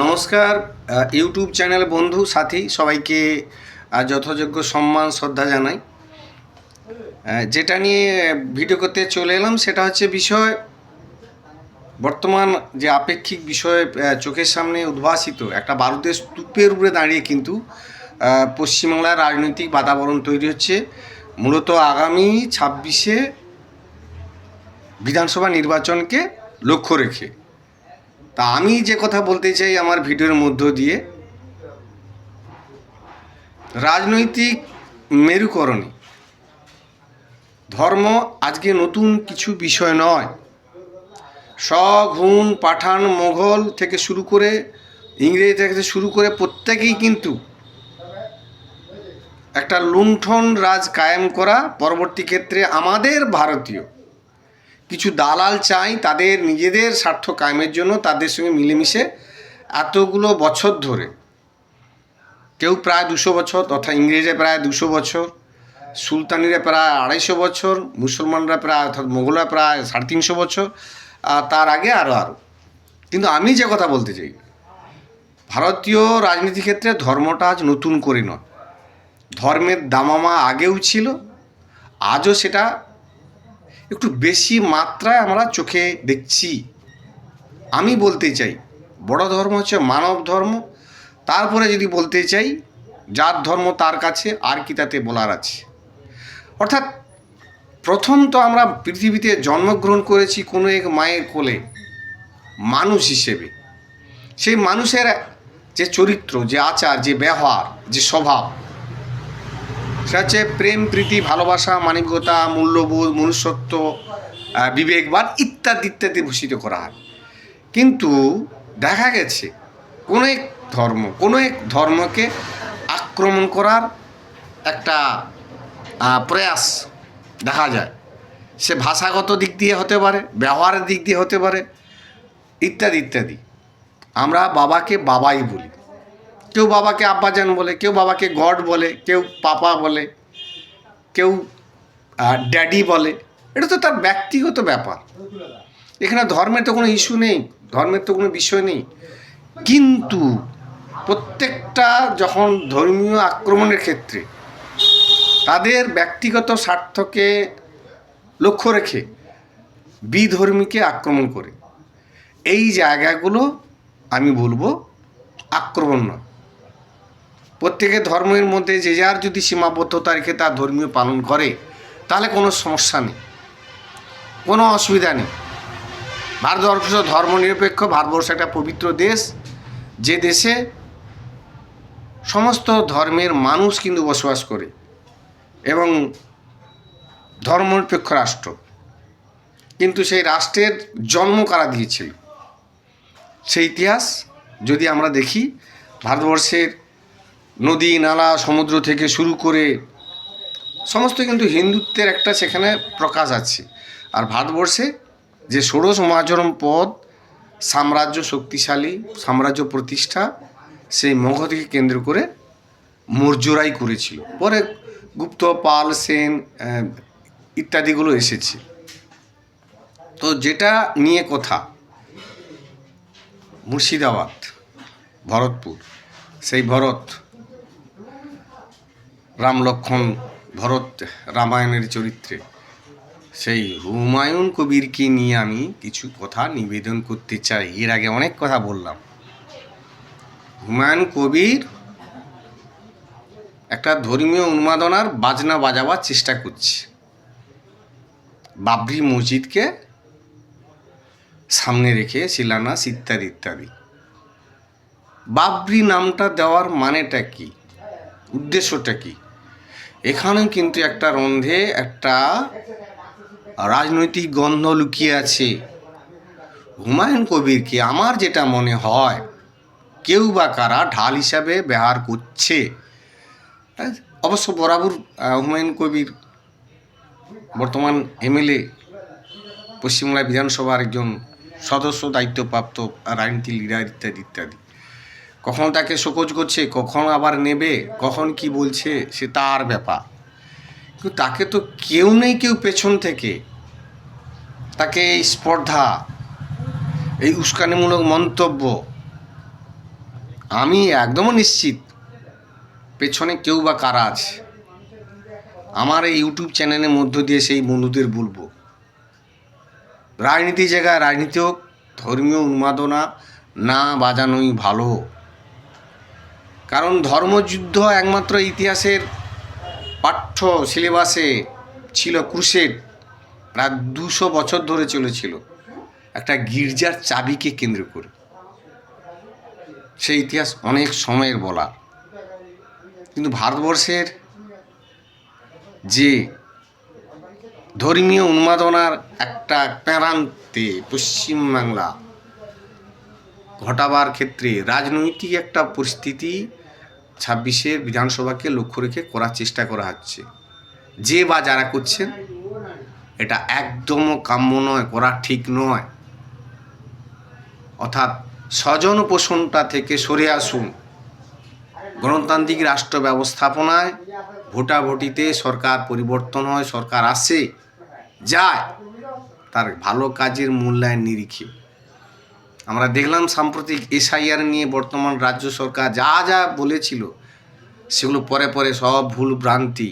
নমস্কার YouTube channel বন্ধু সাথী সবাইকে যথাযোগ্য সম্মান শ্রদ্ধা জানাই। যেটা নিয়ে ভিডিও করতে চলে এলাম সেটা হচ্ছে বিষয় বর্তমান যে আপেক্ষিক বিষয় চোখের সামনে উদ্ভাসিত একটা বারুদের স্তূপের উপরে দাঁড়িয়ে কিন্তু পশ্চিমবাংলার রাজনৈতিক বাতাবরণ তৈরি হচ্ছে মূলত আগামী 26-এ বিধানসভা নির্বাচনকে লক্ষ্য রেখে। তা আমি যে কথা বলতে চাই আমার ভিডিওর মধ্য দিয়ে, রাজনৈতিক মেরুকরণে ধর্ম আজকে নতুন কিছু বিষয় নয়। শক, হুন, পাঠান, মোঘল থেকে শুরু করে ইংরেজ থেকে শুরু করে প্রত্যেকেই কিন্তু একটা লুণ্ঠন রাজ কায়েম করা, পরবর্তী ক্ষেত্রে আমাদের ভারতীয় কিছু দালাল চাই তাদের নিজেদের স্বার্থ কায়েমের জন্য তাদের সঙ্গে মিলেমিশে এতগুলো বছর ধরে, কেউ প্রায় 200 বছর তথা ইংরেজে প্রায় 200 বছর, সুলতানিরা প্রায় 250 বছর, মুসলমানরা প্রায় অর্থাৎ মোগলরা প্রায় 350 বছর, তার আগে আরও। কিন্তু আমি যে কথা বলতে চাই, ভারতীয় রাজনীতি ক্ষেত্রে ধর্মটা আজ নতুন করে নয়। ধর্মের দামামা আগেও ছিল, আজও সেটা একটু বেশি মাত্রায় আমরা চোখে দেখছি। আমি বলতে চাই বড় ধর্ম হচ্ছে মানব ধর্ম, তারপরে যদি বলতে চাই যার ধর্ম তার কাছে আর কি তাতে বলার আছে। অর্থাৎ প্রথম তো আমরা পৃথিবীতে জন্মগ্রহণ করেছি কোনো এক মায়ের কোলে মানুষ হিসেবে। সেই মানুষের যে চরিত্র, যে আচার, যে ব্যবহার, যে স্বভাব, সেটা হচ্ছে প্রেম, প্রীতি, ভালোবাসা, মানবিকতা, মূল্যবোধ, মনুষ্যত্ব, বিবেকবাদ ইত্যাদি ইত্যাদি ভূষিত করা হয়। কিন্তু দেখা গেছে কোনো এক ধর্মকে আক্রমণ করার একটা প্রয়াস দেখা যায়। সে ভাষাগত দিক দিয়ে হতে পারে, ব্যবহারের দিক দিয়ে হতে পারে, ইত্যাদি ইত্যাদি। আমরা বাবাকে বাবাই বলি, কেউ বাবাকে আব্বাজান বলে, কেউ বাবাকে গড বলে, কেউ পাপা বলে, কেউ ড্যাডি বলে। এটা তো তার ব্যক্তিগত ব্যাপার, এখানে ধর্মের তো কোনো ইস্যু নেই, ধর্মের তো কোনো বিষয় নেই। কিন্তু প্রত্যেকটা যখন ধর্মীয় আক্রমণের ক্ষেত্রে তাদের ব্যক্তিগত স্বার্থকে লক্ষ্য রেখে বিধর্মীকে আক্রমণ করে, এই জায়গাগুলো আমি বলবো আক্রমণ নয়। প্রত্যেকের ধর্মের মধ্যে যে যার যদি সীমাবদ্ধতা রেখে তার ধর্মীয় পালন করে তাহলে কোনো সমস্যা নেই, কোনো অসুবিধা নেই। ভারতবর্ষ ধর্মনিরপেক্ষ, ভারতবর্ষ একটা পবিত্র দেশ, যে দেশে সমস্ত ধর্মের মানুষ কিন্তু বসবাস করে এবং ধর্মনিরপেক্ষ রাষ্ট্র। কিন্তু সেই রাষ্ট্রের জন্ম কারা দিয়েছিল সেই ইতিহাস যদি আমরা দেখি, ভারতবর্ষের নদী নালা সমুদ্র থেকে শুরু করে সমস্ত কিন্তু হিন্দুত্বের একটা সেখানে প্রকাশ আছে। আর ভারতবর্ষে যে ষোড়শ মহাচরণ পদ, সাম্রাজ্য শক্তিশালী, সাম্রাজ্য প্রতিষ্ঠা সেই মগধকে কেন্দ্র করে মৌর্যরাই করেছিল। পরে গুপ্ত, পাল, সেন ইত্যাদিগুলো এসেছে। তো যেটা নিয়ে কথা, মুর্শিদাবাদ, ভরতপুর, সেই ভরত, রাম লক্ষ্মণ ভরত রামায়ণের চরিত্রে সেই হুমায়ুন কবিরকে নিয়ে আমি কিছু কথা নিবেদন করতে চাই। এর আগে অনেক কথা বললাম। হুমায়ুন কবির একটা ধর্মীয় উন্মাদনার বাজনা বাজাবার চেষ্টা করছে, বাবরি মসজিদকে সামনে রেখে শিলান্যাস ইত্যাদি ইত্যাদি। বাবরি নামটা দেওয়ার মানেটা কি, উদ্দেশ্যটা কি? এখানেও কিন্তু একটা রন্ধে একটা রাজনৈতিক গন্ধ লুকিয়ে আছে। হুমায়ুন কবিরকে আমার যেটা মনে হয় কেউ বা কারা ঢাল হিসাবে ব্যবহার করছে। অবশ্য বরাবর হুমায়ুন কবির বর্তমান এমএলএ, পশ্চিমবাংলা বিধানসভার একজন সদস্য, দায়িত্বপ্রাপ্ত রাজনীতি লিডার ইত্যাদি ইত্যাদি। কখন তাকে শোকজ করছে, কখন আবার নেবে, কখন কি বলছে সে তার ব্যাপার। কিন্তু তাকে তো কেউ নেই, কেউ পেছন থেকে তাকে এই স্পর্ধা, এই উস্কানিমূলক মন্তব্য, আমি একদমই নিশ্চিত পেছনে কেউ বা কারা আছে। আমার এই ইউটিউব চ্যানেলের মধ্য দিয়ে সেই বন্ধুদের বলবো, রাজনীতি জায়গায় রাজনীতি হোক, ধর্মীয় উন্মাদনা না বাজানোই ভালো। কারণ ধর্মযুদ্ধ একমাত্র ইতিহাসের পাঠ্য সিলেবাসে ছিল। ক্রুসেড প্রায় 200 বছর ধরে চলেছিল একটা গির্জার চাবিকে কেন্দ্র করে। সেই ইতিহাস অনেক সময়ের বলা। কিন্তু ভারতবর্ষের যে ধর্মীয় উন্মাদনার একটা প্রান্তে পশ্চিমবাংলা ঘটাবার ক্ষেত্রে রাজনৈতিক একটা পরিস্থিতি 26-এর বিধানসভাকে লক্ষ্য রেখে করার চেষ্টা করা হচ্ছে। যে বা যারা করছেন এটা একদমও কাম্য নয়, করা ঠিক নয়। অর্থাৎ স্বজন পোষণটা থেকে সরে আসুন। গণতান্ত্রিক রাষ্ট্র ব্যবস্থাপনায় ভোটাভুটিতে সরকার পরিবর্তন হয়, সরকার আসে যায় তার ভালো কাজের মূল্যায়ন নিরিখে। আমরা দেখলাম সাম্প্রতিক এসআইআর নিয়ে বর্তমান রাজ্য সরকার যা যা বলেছিল সেগুলো পরে পরে সব ভুল ভ্রান্তি।